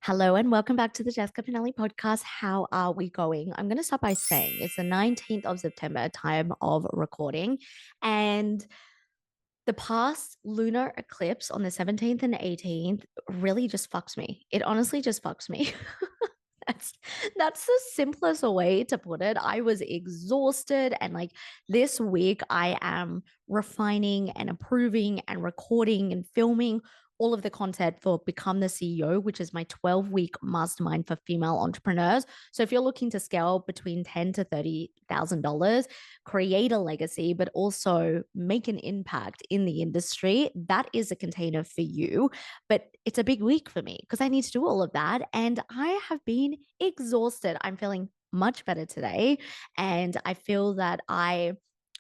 Hello and welcome back to the Jessica Pinelli podcast. How are we going? I'm going to start by saying it's the 19th of September, time of recording. And the past lunar eclipse on the 17th and 18th really just fucks me. It honestly just fucks me. That's that's the simplest way to put it. I was exhausted and like this week I am refining and approving and recording and filming all of the content for Become the CEO, which is my 12-week mastermind for female entrepreneurs. So if you're looking to scale between 10 to $30,000, create a legacy, but also make an impact in the industry, that is a container for you. But it's a big week for me because I need to do all of that. And I have been exhausted. I'm feeling much better today. And I feel that I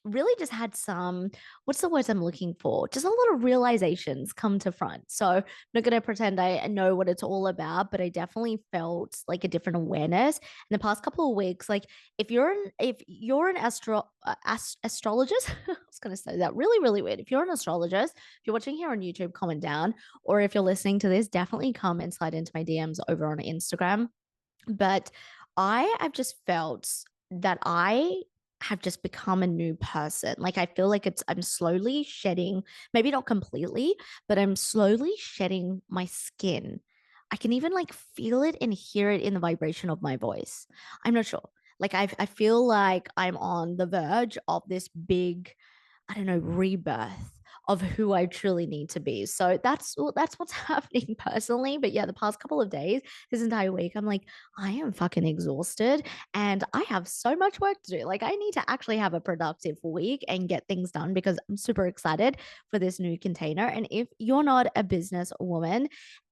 really just had some, what's the words I'm looking for? Just a lot of realizations come to front. So I'm not going to pretend I know what it's all about, but I definitely felt like a different awareness in the past couple of weeks. Like if you're an astrologist, I was going to say that really weird. If you're an astrologist, if you're watching here on YouTube, comment down, or if you're listening to this, definitely come and slide into my DMs over on Instagram. But I have just felt that I have just become a new person. Like I feel like I'm slowly shedding, maybe not completely, but I'm slowly shedding my skin. I can even like feel it and hear it in the vibration of my voice. I'm not sure. Like I feel like I'm on the verge of this big, I don't know, rebirth of who I truly need to be. So that's what's happening personally. But yeah, the past couple of days, this entire week, I'm like, I am fucking exhausted and I have so much work to do. Like I need to actually have a productive week and get things done because I'm super excited for this new container. And if you're not a business woman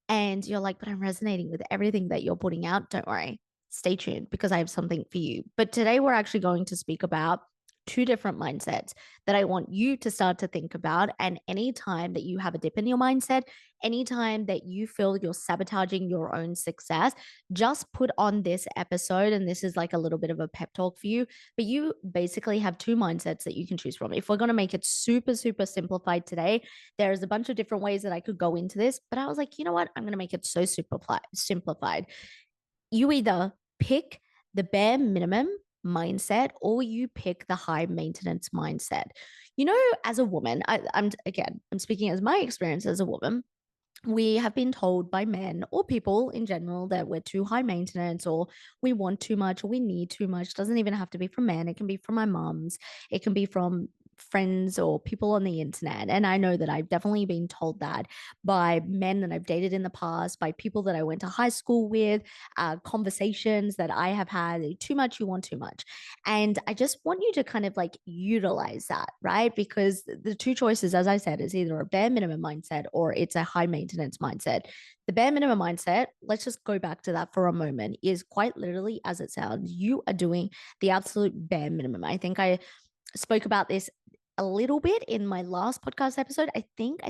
and you're like, but I'm resonating with everything that you're putting out, don't worry. Stay tuned because I have something for you. But today we're actually going to speak about two different mindsets that I want you to start to think about. And anytime that you have a dip in your mindset, anytime that you feel you're sabotaging your own success, just put on this episode. And this is like a little bit of a pep talk for you. But you basically have two mindsets that you can choose from. If we're going to make it super simplified today, there's a bunch of different ways that I could go into this. But I was like, you know what? I'm going to make it so simplified. You either pick the bare minimum mindset or you pick the high maintenance mindset. You know, as a woman, I'm speaking as my experience as a woman. We have been told by men or people in general that we're too high maintenance or we want too much or we need too much. Doesn't even have to be from men. It can be from my moms. It can be from friends or people on the internet. And I know that I've definitely been told that by men that I've dated in the past, by people that I went to high school with, conversations that I have had. Too much, you want too much. And I just want you to kind of like utilize that, right? Because the two choices, as I said, is either a bare minimum mindset or it's a high maintenance mindset. The bare minimum mindset, let's just go back to that for a moment, is quite literally as it sounds. You are doing the absolute bare minimum. I think I spoke about this a little bit in my last podcast episode. I think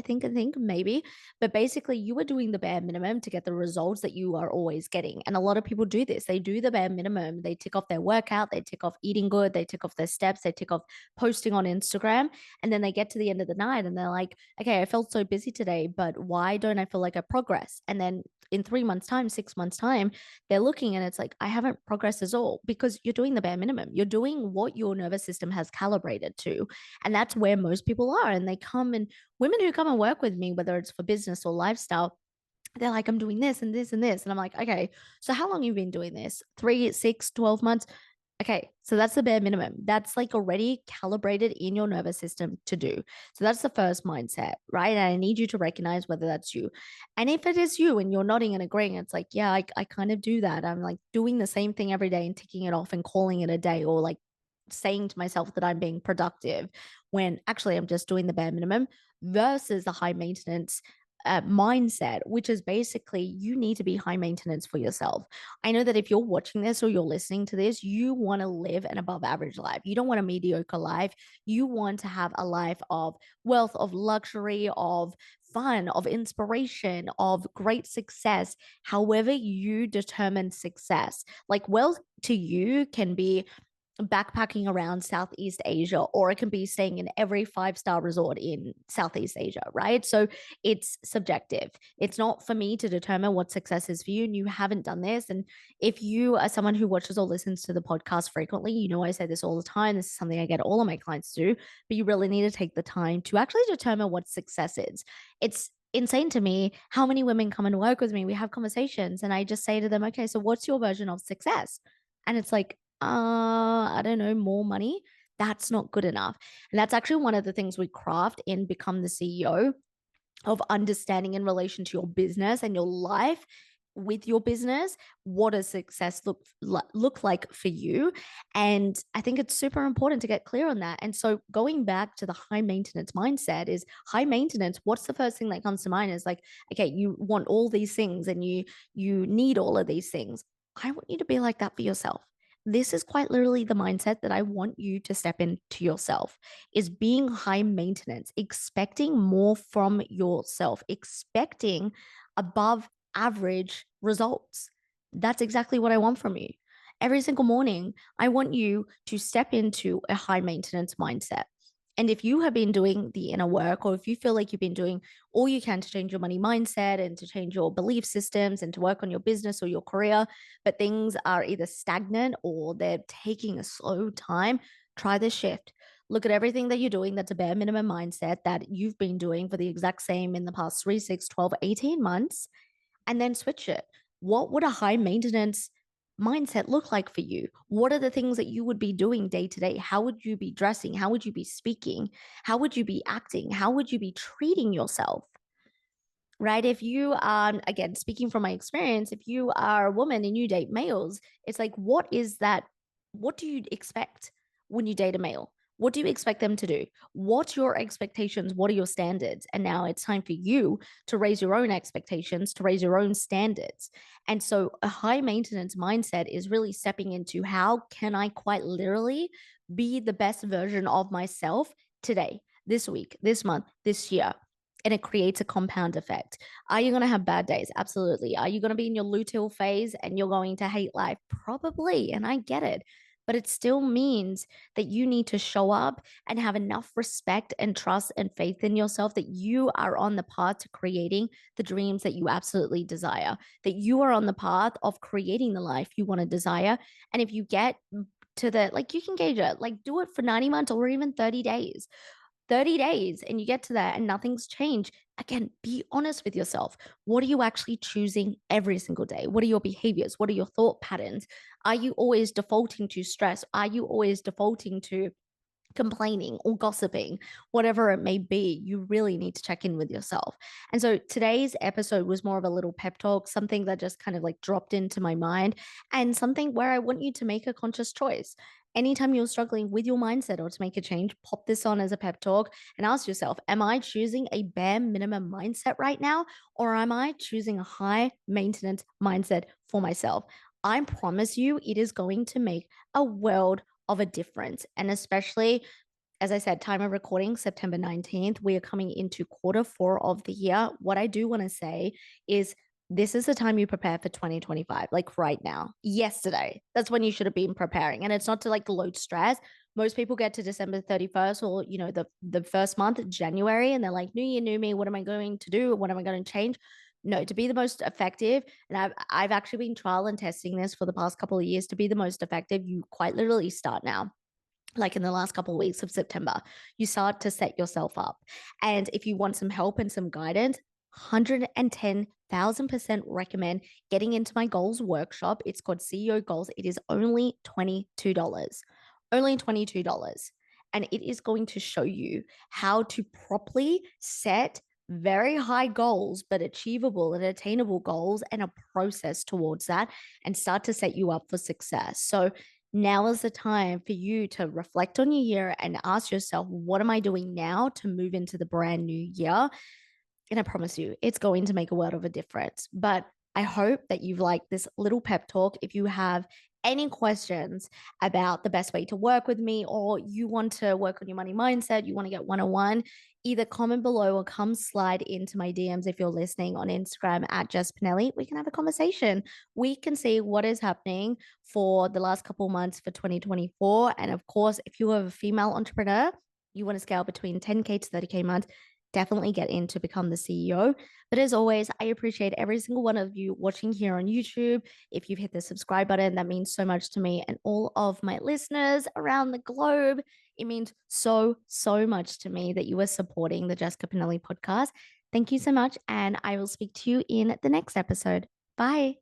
maybe, but basically, you are doing the bare minimum to get the results that you are always getting. And a lot of people do this. They do the bare minimum. They tick off their workout, they tick off eating good, they tick off their steps, they tick off posting on Instagram. And then they get to the end of the night and they're like, okay, I felt so busy today, but why don't I feel like I progress? And then in 3 months' time, 6 months' time, they're looking and it's like, I haven't progressed at all because you're doing the bare minimum. You're doing what your nervous system has calibrated to. And that's where most people are. And they come and women who come and work with me, whether it's for business or lifestyle, they're like, I'm doing this and this and this. And I'm like, okay, so how long have you been doing this? 3, 6, 12 months? Okay, so that's the bare minimum. That's like already calibrated in your nervous system to do. So that's the first mindset, right? And I need you to recognize whether that's you. And if it is you and you're nodding and agreeing, it's like, yeah, I kind of do that. I'm like doing the same thing every day and ticking it off and calling it a day or like saying to myself that I'm being productive when actually I'm just doing the bare minimum versus the high maintenance mindset, which is basically you need to be high maintenance for yourself. I know that if you're watching this or you're listening to this, you want to live an above average life. You don't want a mediocre life. You want to have a life of wealth, of luxury, of fun, of inspiration, of great success, however you determine success. Like wealth to you can be backpacking around Southeast Asia, or it can be staying in every five-star resort in Southeast Asia, right? So it's subjective. It's not for me to determine what success is for you. And you haven't done this. And if you are someone who watches or listens to the podcast frequently, you know I say this all the time. This is something I get all of my clients to do, but you really need to take the time to actually determine what success is. It's insane to me how many women come and work with me. We have conversations, and I just say to them, okay, so what's your version of success? And it's like, I don't know, more money. That's not good enough. And that's actually one of the things we craft in Become the CEO, of understanding in relation to your business and your life with your business, what does success look like for you? And I think it's super important to get clear on that. And so going back to the high maintenance mindset, is high maintenance, what's the first thing that comes to mind? Is like, okay, you want all these things and you need all of these things. I want you to be like that for yourself. This is quite literally the mindset that I want you to step into yourself, is being high maintenance, expecting more from yourself, expecting above average results. That's exactly what I want from you. Every single morning, I want you to step into a high maintenance mindset. And if you have been doing the inner work, or if you feel like you've been doing all you can to change your money mindset and to change your belief systems and to work on your business or your career, but things are either stagnant or they're taking a slow time, try this shift. Look at everything that you're doing that's a bare minimum mindset that you've been doing for the exact same in the past 3, 6, 12, 18 months, and then switch it. What would a high maintenance mindset look like for you? What are the things that you would be doing day to day? How would you be dressing? How would you be speaking? How would you be acting? How would you be treating yourself? Right? If you are, again, speaking from my experience, if you are a woman and you date males, it's like, what is that? What do you expect when you date a male? What do you expect them to do? What's your expectations? What are your standards? And now it's time for you to raise your own expectations, to raise your own standards. And so a high maintenance mindset is really stepping into, how can I quite literally be the best version of myself today, this week, this month, this year? And it creates a compound effect. Are you going to have bad days? Absolutely. Are you going to be in your luteal phase and you're going to hate life? Probably. And I get it. But it still means that you need to show up and have enough respect and trust and faith in yourself that you are on the path to creating the dreams that you absolutely desire, that you are on the path of creating the life you want to desire. And if you get to the, like, you can gauge it, like, do it for 90 months or even 30 days. 30 days and you get to that and nothing's changed. Again, be honest with yourself. What are you actually choosing every single day? What are your behaviors? What are your thought patterns? Are you always defaulting to stress? Are you always defaulting to complaining or gossiping, whatever it may be? You really need to check in with yourself. And so today's episode was more of a little pep talk, something that just kind of like dropped into my mind, and something where I want you to make a conscious choice. Anytime you're struggling with your mindset or to make a change, pop this on as a pep talk and ask yourself, am I choosing a bare minimum mindset right now? Or am I choosing a high maintenance mindset for myself? I promise you, it is going to make a world of a difference. And especially, as I said, time of recording, September 19th, we are coming into quarter four of the year. What I do want to say is, this is the time you prepare for 2025, like right now, yesterday. That's when you should have been preparing. And it's not to like load stress. Most people get to December 31st, or, you know, the first month, January, and they're like, new year, new me. What am I going to do? What am I going to change? No, to be the most effective, and I've actually been trial and testing this for the past couple of years. To be the most effective, you quite literally start now, like in the last couple of weeks of September. You start to set yourself up. And if you want some help and some guidance, 110,000% recommend getting into my goals workshop. It's called CEO Goals. It is only $22. Only $22. And it is going to show you how to properly set very high goals, but achievable and attainable goals, and a process towards that, and start to set you up for success. So now is the time for you to reflect on your year and ask yourself, what am I doing now to move into the brand new year? And I promise you, it's going to make a world of a difference. But I hope that you've liked this little pep talk. If you have any questions about the best way to work with me, or you want to work on your money mindset, you want to get 101, either comment below or come slide into my DMs if you're listening on Instagram at Jess Pinelli. We can have a conversation. We can see what is happening for the last couple months for 2024. And of course, if you are a female entrepreneur, you want to scale between 10K to 30K months, definitely get in to become the CEO. But as always, I appreciate every single one of you watching here on YouTube. If you've hit the subscribe button, that means so much to me and all of my listeners around the globe. It means so, so much to me that you are supporting the Jessica Pinelli podcast. Thank you so much. And I will speak to you in the next episode. Bye.